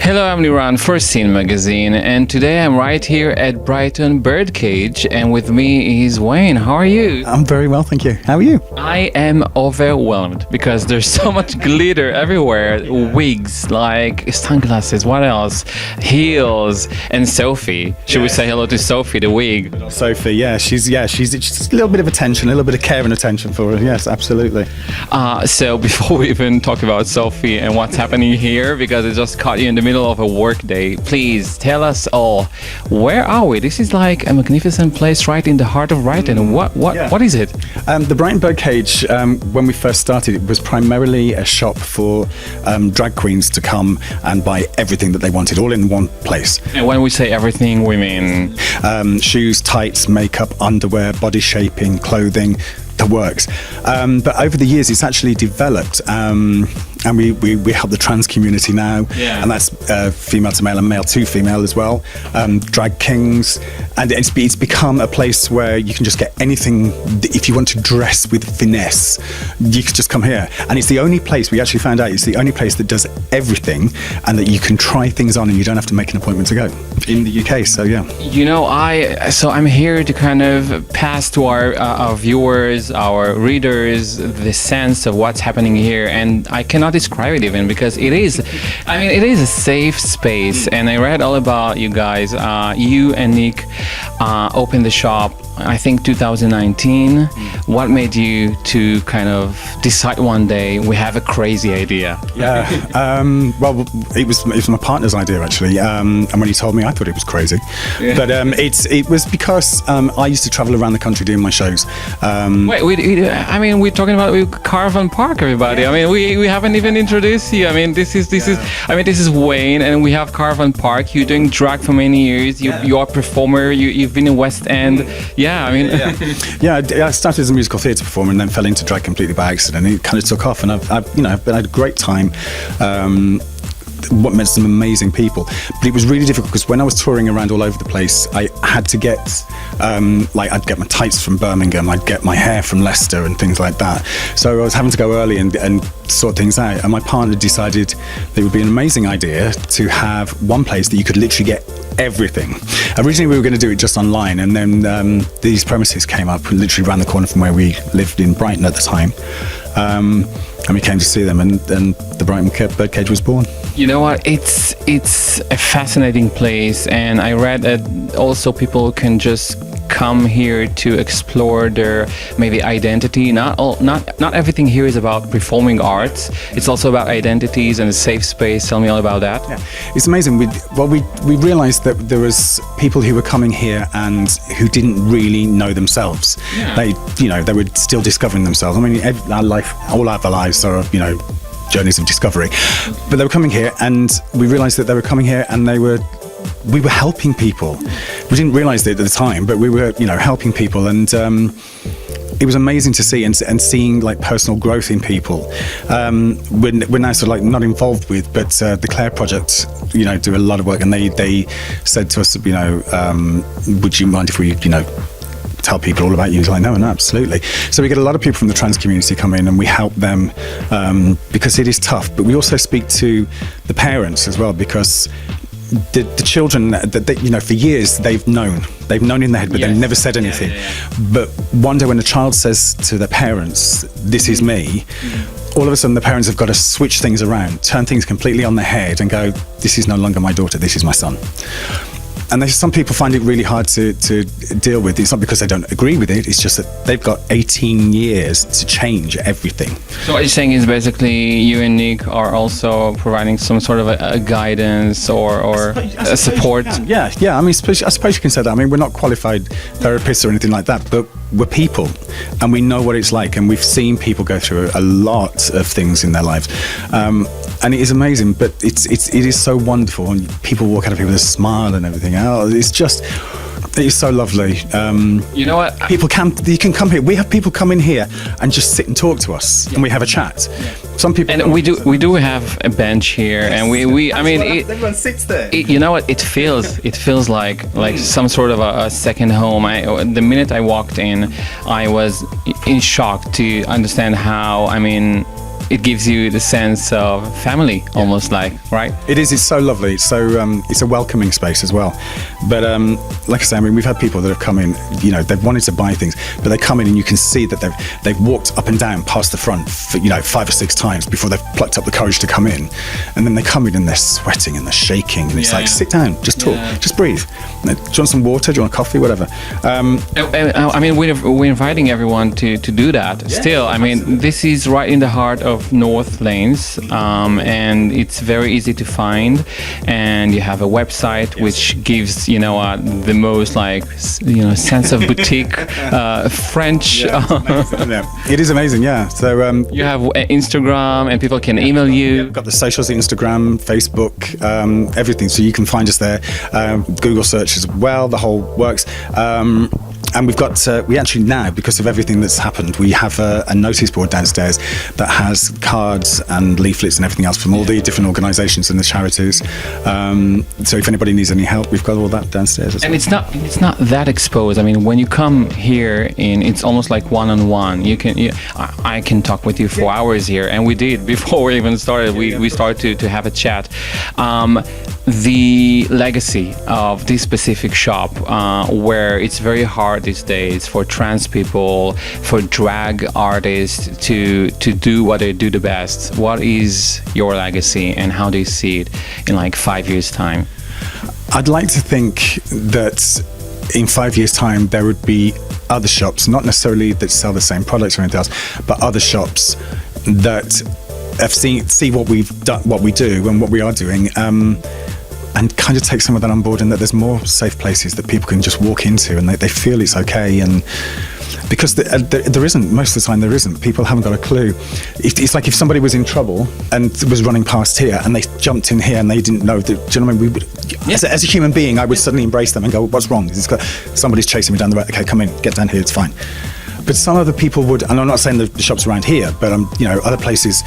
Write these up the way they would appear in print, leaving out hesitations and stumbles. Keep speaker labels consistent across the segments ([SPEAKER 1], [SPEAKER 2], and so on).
[SPEAKER 1] Hello, I'm Liran for Scene Magazine, and today I'm right here at Brighton Birdcage, and with me is Wain. How are you?
[SPEAKER 2] I'm very well, thank you. How are you?
[SPEAKER 1] I am overwhelmed because there's so much glitter everywhere. Wigs, like sunglasses, what else? Heels, and Sophie. Should we say hello to Sophie, the wig?
[SPEAKER 2] Sophie, she's just a little bit of attention, a little bit of care and attention for her. Yes, absolutely.
[SPEAKER 1] So before we even talk about Sophie and what's happening here, because it just caught you in the middle of a work day, please tell us all, where are we? This is like a magnificent place right in the heart of Brighton. What is it?
[SPEAKER 2] The Brighton Birdcage, when we first started, it was primarily a shop for drag queens to come and buy everything that they wanted, all in one place.
[SPEAKER 1] And when we say everything, we mean
[SPEAKER 2] shoes, tights, makeup, underwear, body shaping, clothing, the works. But over the years, it's actually developed, and we help the trans community now, and that's female to male and male to female as well. Drag kings, and it's become a place where you can just get anything. If you want to dress with finesse, you can just come here, and it's the only place, we actually found out, it's the only place that does everything, and that you can try things on and you don't have to make an appointment to go in the UK. So yeah,
[SPEAKER 1] you know, I'm here to kind of pass to our viewers, our readers, the sense of what's happening here, and I cannot describe it even, because it is a safe space. And I read all about you guys. You and Nick opened the shop, I think 2019. What made you to kind of decide one day we have a crazy idea?
[SPEAKER 2] Well, it was my partner's idea actually, and when he told me, I thought it was crazy. But it was because I used to travel around the country doing my shows. We're talking about
[SPEAKER 1] Caravan Park, everybody. We haven't even introduced you. This is Wain, and we have Caravan Park. You're doing drag for many years. You're a performer. You've been in West End.
[SPEAKER 2] I started as a musical theatre performer and then fell into drag completely by accident. It kind of took off, and I've had a great time. What met some amazing people, but it was really difficult because when I was touring around all over the place, I had to get I'd get my tights from Birmingham, I'd get my hair from Leicester and things like that. So I was having to go early and sort things out, and my partner decided that it would be an amazing idea to have one place that you could literally get everything. Originally we were going to do it just online, and then these premises came up literally around the corner from where we lived in Brighton at the time, and we came to see them, and the Brighton Birdcage was born.
[SPEAKER 1] You know what? It's a fascinating place, and I read that also people can just come here to explore their maybe identity. Not everything here is about performing arts. It's also about identities and a safe space. Tell me all about that.
[SPEAKER 2] Yeah. It's amazing. We realized that there was people who were coming here and who didn't really know themselves. Yeah. They were still discovering themselves. All our lives are, journeys of discovery. But they were coming here, and we realized that they were coming here and we were helping people. We didn't realize it at the time, but we were, helping people, and it was amazing to see, and seeing like personal growth in people. We're now sort of like not involved with, but the Claire Project, do a lot of work, and they said to us, would you mind if we, tell people all about you? He's like, no, absolutely. So we get a lot of people from the trans community come in, and we help them because it is tough. But we also speak to the parents as well, because the children that for years they've known in their head, but they've never said anything. But one day when a child says to their parents, "This is me," all of a sudden the parents have got to switch things around, turn things completely on their head, and go, "This is no longer my daughter. This is my son." And some people find it really hard to deal with. It's not because they don't agree with it, it's just that they've got 18 years to change everything.
[SPEAKER 1] So what you're saying is basically you and Nick are also providing some sort of a guidance or a support?
[SPEAKER 2] Yeah. I suppose you can say that. We're not qualified therapists or anything like that, but we're people, and we know what it's like, and we've seen people go through a lot of things in their lives. And it is amazing, but it is so wonderful, and people walk out of here with a smile and everything. It is so lovely.
[SPEAKER 1] You know what?
[SPEAKER 2] You can come here. We have people come in here and just sit and talk to us, and we have a chat. Some people,
[SPEAKER 1] and we do have a bench here, and
[SPEAKER 2] everyone sits there.
[SPEAKER 1] You know what? It feels like some sort of a second home. The minute I walked in, I was in shock to understand how it gives you the sense of family, almost like, right?
[SPEAKER 2] It is. It's so lovely. It's so it's a welcoming space as well. But like I say, I mean, we've had people that have come in. You know, they've wanted to buy things, but they come in and you can see that they've walked up and down past the front for, 5 or 6 times before they've plucked up the courage to come in. And then they come in and they're sweating and they're shaking, and it's like, sit down, just talk, just breathe. Do you want some water? Do you want coffee? Whatever.
[SPEAKER 1] I mean, we're inviting everyone to do that. Still, I mean, this is right in the heart of North Lanes, and it's very easy to find. And you have a website which gives the most sense of boutique French.
[SPEAKER 2] It is amazing. Yeah. So
[SPEAKER 1] you have Instagram, and people can email you.
[SPEAKER 2] We've got the socials, Instagram, Facebook, everything. So you can find us there. Google search as well. The whole works. And we've got, we actually now, because of everything that's happened, we have a notice board downstairs that has cards and leaflets and everything else from all the different organisations and the charities. So if anybody needs any help, we've got all that downstairs as well.
[SPEAKER 1] And it's not that exposed. I mean, when you come here, it's almost like one-on-one. I can talk with you for hours here, and we did before we even started. We started to have a chat. The legacy of this specific shop, where it's very hard these days for trans people, for drag artists to do what they do the best. What is your legacy, and how do you see it in like 5 years' time?
[SPEAKER 2] I'd like to think that in 5 years' time there would be other shops, not necessarily that sell the same products or anything else, but other shops that have see what we've done, what we do, and what we are doing. And kind of take some of that on board, and that there's more safe places that people can just walk into and they feel it's okay. And because there isn't, most of the time there isn't. People haven't got a clue. It's like if somebody was in trouble and was running past here and they jumped in here and they didn't know. Do you know what I mean? As a human being, I would suddenly embrace them and go, what's wrong? Somebody's chasing me down the road. Okay, come in, get down here, it's fine. But some other people would, and I'm not saying the shops around here, but other places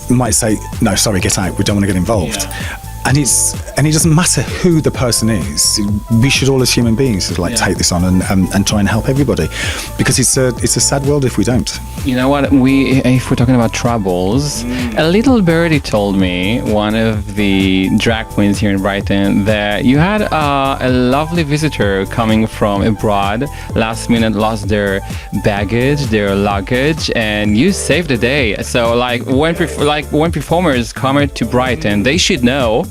[SPEAKER 2] might say, no, sorry, get out, we don't want to get involved. Yeah. And it doesn't matter who the person is. We should all, as human beings, take this on and try and help everybody, because it's a sad world if we don't.
[SPEAKER 1] You know what? If we're talking about troubles, a little birdie told me, one of the drag queens here in Brighton, that you had a lovely visitor coming from abroad. Last minute, lost their baggage, their luggage, and you saved the day. So, when performers come to Brighton, they should know.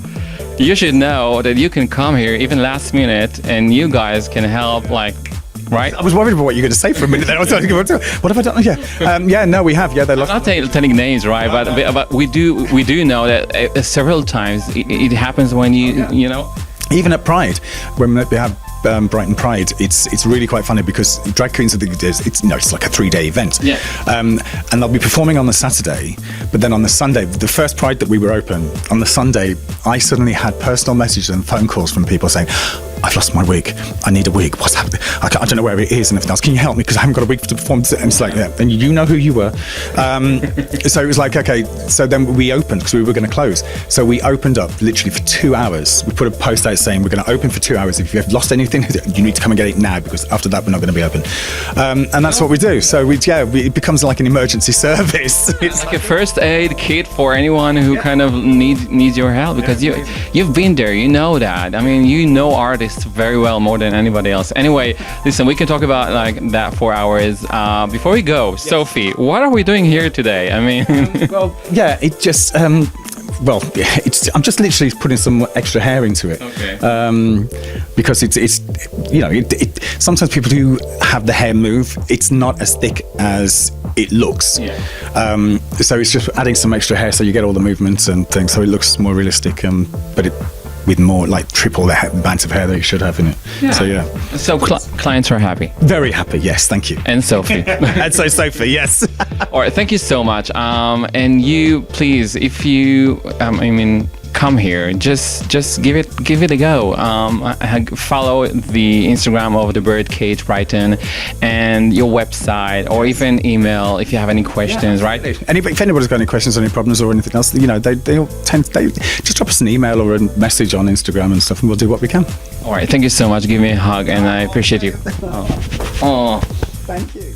[SPEAKER 1] You should know that you can come here even last minute, and you guys can help, right?
[SPEAKER 2] I was worried about what you were going to say for a minute. Then I was like, what have I done? Yeah, no, we have. Yeah, they're
[SPEAKER 1] I'm not telling names, right? But we do know that several times it happens when you know.
[SPEAKER 2] Even at Pride, when we have Brighton Pride, it's really quite funny, because drag queens it's like a 3-day event.
[SPEAKER 1] Yeah.
[SPEAKER 2] And they'll be performing on the Saturday, but then on the Sunday, the first Pride that we were open, on the Sunday, I suddenly had personal messages and phone calls from people saying, I've lost my wig. I need a wig. What's happening? I don't know where it is and everything else. Can you help me? Because I haven't got a wig to perform. And it's like, yeah. And you know who you were. So it was like, okay. So then we opened, because we were going to close. So we opened up literally for 2 hours. We put a post out saying we're going to open for 2 hours. If you have lost anything, you need to come and get it now, because after that we're not going to be open. And that's what we do. So it becomes like an emergency service.
[SPEAKER 1] It's like a first aid kit for anyone who kind of needs your help, because you've been there. You know that. I mean, you know artists very well, more than anybody else. Anyway, listen, we can talk about that for hours. Before we go, Sophie, what are we doing here today? I mean,
[SPEAKER 2] it just I'm just literally putting some extra hair into it.
[SPEAKER 1] Okay.
[SPEAKER 2] Because it's sometimes people who have the hair move, it's not as thick as it looks.
[SPEAKER 1] Yeah.
[SPEAKER 2] So it's just adding some extra hair so you get all the movements and things, so it looks more realistic. But with more, like triple the amount of hair that you should have in it.
[SPEAKER 1] Yeah.
[SPEAKER 2] So yeah.
[SPEAKER 1] So clients are happy.
[SPEAKER 2] Very happy. Yes, thank you.
[SPEAKER 1] And Sophie.
[SPEAKER 2] And so Sophie, yes.
[SPEAKER 1] All right, thank you so much. And you, please, if you, come here, just give it a go. Follow the Instagram of the Birdcage Brighton and your website, or even email if you have any questions, right?
[SPEAKER 2] If anybody's got any questions or any problems or anything else, they just drop us an email or a message on Instagram and stuff, and we'll do what we can.
[SPEAKER 1] All right, thank you so much. Give me a hug, and I appreciate you. Oh.
[SPEAKER 2] Thank you.